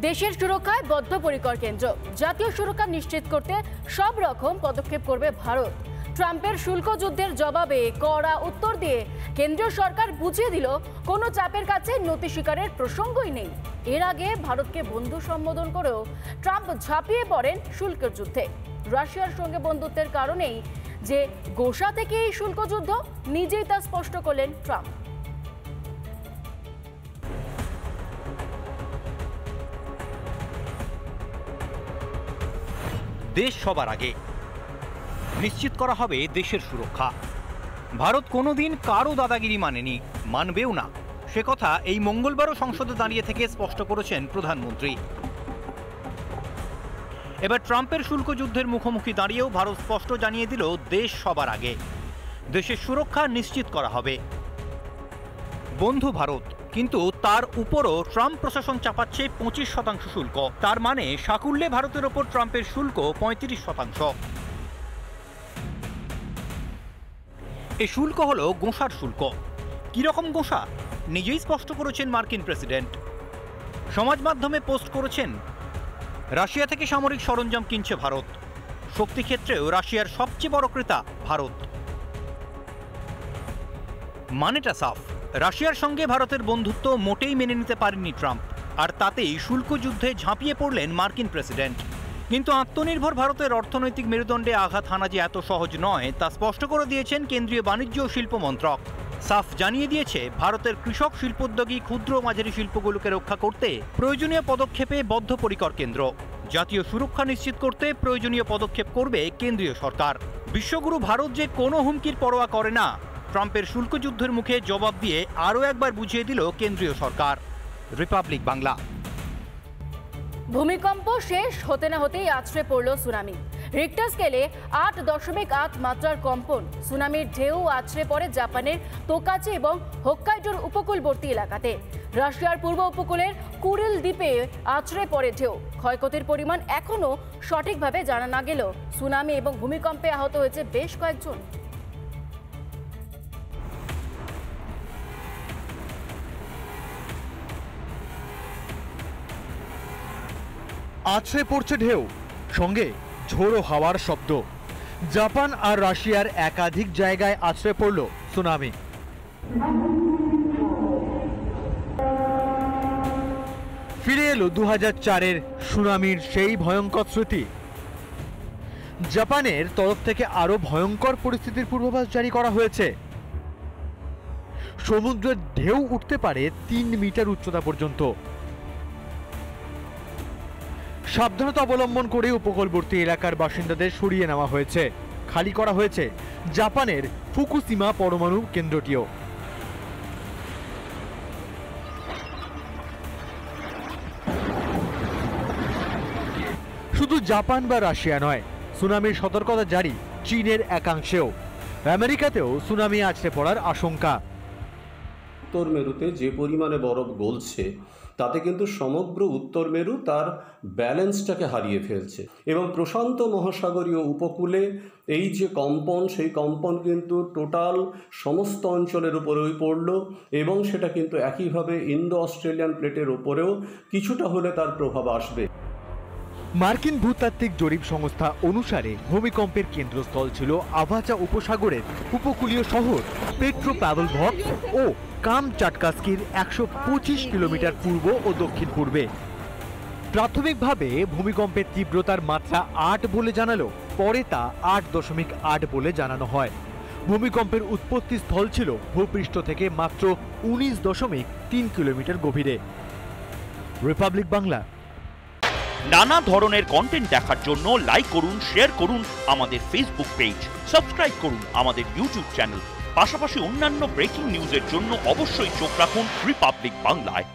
দেশের সুরক্ষায় বদ্ধপরিকর কেন্দ্র। জাতীয় সুরক্ষা নিশ্চিত করতে সব রকম পদক্ষেপ করবে ভারত। ট্রাম্পের শুল্ক যুদ্ধের জবাবে কড়া উত্তর দিয়ে কেন্দ্রীয় সরকার বুঝিয়ে দিল কোনো চাপের কাছে নতি স্বীকারের প্রসঙ্গই নেই। এর আগে ভারতকে বন্ধু সম্বোধন করেও ট্রাম্প ঝাঁপিয়ে পড়েন শুল্কের যুদ্ধে। রাশিয়ার সঙ্গে বন্ধুত্বের কারণেই যে গোসা থেকে এই শুল্ক যুদ্ধ, নিজেই তা স্পষ্ট করলেন ট্রাম্প। দেশ সবার আগে নিশ্চিত করা হবে দেশের সুরক্ষা। ভারত কোনোদিন কারো দাদাগিরি মানেনি, মানবেও না, সে কথা এই মঙ্গলবারও সংসদে দাঁড়িয়ে থেকে স্পষ্ট করেছেন প্রধানমন্ত্রী। এবার ট্রাম্পের শুল্ক যুদ্ধের মুখোমুখি দাঁড়িয়েও ভারত স্পষ্ট জানিয়ে দিল দেশ সবার আগে, দেশের সুরক্ষা নিশ্চিত করা হবে। বন্ধু ভারত, কিন্তু তার উপরও ট্রাম্প প্রশাসন চাপাচ্ছে 25% শুল্ক। তার মানে সাকুল্যে ভারতের ওপর ট্রাম্পের শুল্ক 35%। এই শুল্ক হলো গোঁসার শুল্ক। কিরকম গোঁসা, নিজেই স্পষ্ট করেছেন মার্কিন প্রেসিডেন্ট। সমাজ মাধ্যমে পোস্ট করেছেন, রাশিয়া থেকে সামরিক সরঞ্জাম কিনছে ভারত, শক্তি ক্ষেত্রেও রাশিয়ার সবচেয়ে বড় ক্রেতা ভারত। মানেটা সাফ, রাশিয়ার সঙ্গে ভারতের বন্ধুত্ব মোটেই মেনে নিতে পারেননি ট্রাম্প, আর তাতেই শুল্ক যুদ্ধে ঝাঁপিয়ে পড়লেন মার্কিন প্রেসিডেন্ট। কিন্তু আত্মনির্ভর ভারতের অর্থনৈতিক মেরুদণ্ডে আঘাত হানা যে এত সহজ নয় তা স্পষ্ট করে দিয়েছেন কেন্দ্রীয় বাণিজ্য ও শিল্প মন্ত্রক। সাফ জানিয়ে দিয়েছে ভারতের কৃষক, শিল্পোদ্যোগী, ক্ষুদ্র মাঝারি শিল্পগুলোকে রক্ষা করতে প্রয়োজনীয় পদক্ষেপে বদ্ধপরিকর কেন্দ্র। জাতীয় সুরক্ষা নিশ্চিত করতে প্রয়োজনীয় পদক্ষেপ করবে কেন্দ্রীয় সরকার। বিশ্বগুরু ভারত যে কোনো হুমকির পরোয়া করে না, ট্রাম্পের শুল্ক যুদ্ধের মুখে জবাব দিয়ে আরও একবার বুঝিয়ে দিল কেন্দ্রীয় সরকার। রিপাবলিক বাংলা। ভূমিকম্প শেষ হতে না হতেই আছড়ে পড়ল সুনামি। রিক্টার স্কেলে 8.8 মাত্রার কম্পন। সুনামির ঢেউ আছড়ে পড়ে জাপানের তোকাচি এবং হোক্কাইডোর উপকূলবর্তী এলাকাতে। রাশিয়ার পূর্ব উপকূলের কুরিল দ্বীপে আছড়ে পড়ে ঢেউ। ক্ষয়ক্ষতির পরিমাণ এখনও সঠিকভাবে জানা না গেলেও সুনামি এবং ভূমিকম্পে আহত হয়েছে বেশ কয়েকজন। আছড়ে পড়ছে ঢেউ, সঙ্গে ঝোড়ো হাওয়ার শব্দ। জাপান আর রাশিয়ার একাধিক জায়গায় আছড়ে পড়ল সুনামি। ফিরে এলো 2004-এর সুনামির সেই ভয়ঙ্কর স্মৃতি। জাপানের তরফ থেকে আরো ভয়ঙ্কর পরিস্থিতির পূর্বাভাস জারি করা হয়েছে। সমুদ্রের ঢেউ উঠতে পারে 3 মিটার উচ্চতা পর্যন্ত। সাবধানতা অবলম্বন করে উপকূলবর্তী এলাকার বাসিন্দাদের সরিয়ে নেওয়া হয়েছে। খালি করা হয়েছে জাপানের ফুকুশিমা পরমাণু কেন্দ্রটিও। শুধু জাপান বা রাশিয়া নয়, সুনামির সতর্কতা জারি চীনের একাংশেও। আমেরিকাতেও সুনামি আছড়ে পড়ার আশঙ্কা। উত্তর মেরুতে যে পরিমাণে বরফ গলছে তাতে কিন্তু সমগ্র উত্তর মেরু তার ব্যালেন্সটাকে হারিয়ে ফেলছে, এবং প্রশান্ত মহাসাগরীয় উপকূলে এই যে কম্পন, সেই কম্পন কিন্তু টোটাল সমস্ত অঞ্চলের উপরেই পড়ল, এবং সেটা কিন্তু একইভাবে ইন্দো অস্ট্রেলিয়ান প্লেটের ওপরেও কিছুটা হলে তার প্রভাব আসবে। মার্কিন ভূতাত্ত্বিক জরিপ সংস্থা অনুসারে ভূমিকম্পের কেন্দ্রস্থল ছিল আভাচা উপসাগরের উপকূলীয় শহর পেট্রোপ্যাভলভস্ক ও কামচাটকাস্কির 125 কিলোমিটার পূর্ব ও দক্ষিণ পূর্বে। প্রাথমিকভাবে ভূমিকম্পের তীব্রতার মাত্রা 8 বলে জানালো, পরে তা 8.8 বলে জানানো হয়। ভূমিকম্পের উৎপত্তি স্থল ছিল ভূপৃষ্ঠ থেকে মাত্র 19.3 কিলোমিটার গভীরে। রিপাবলিক বাংলা। নানা ধরনের কন্টেন্ট দেখার জন্য লাইক করুন, শেয়ার করুন আমাদের ফেসবুক পেজ, সাবস্ক্রাইব করুন আমাদের ইউটিউব চ্যানেল। পাশাপাশি অন্যান্য ব্রেকিং নিউজের জন্য অবশ্যই চোখ রাখুন রিপাবলিক বাংলায়।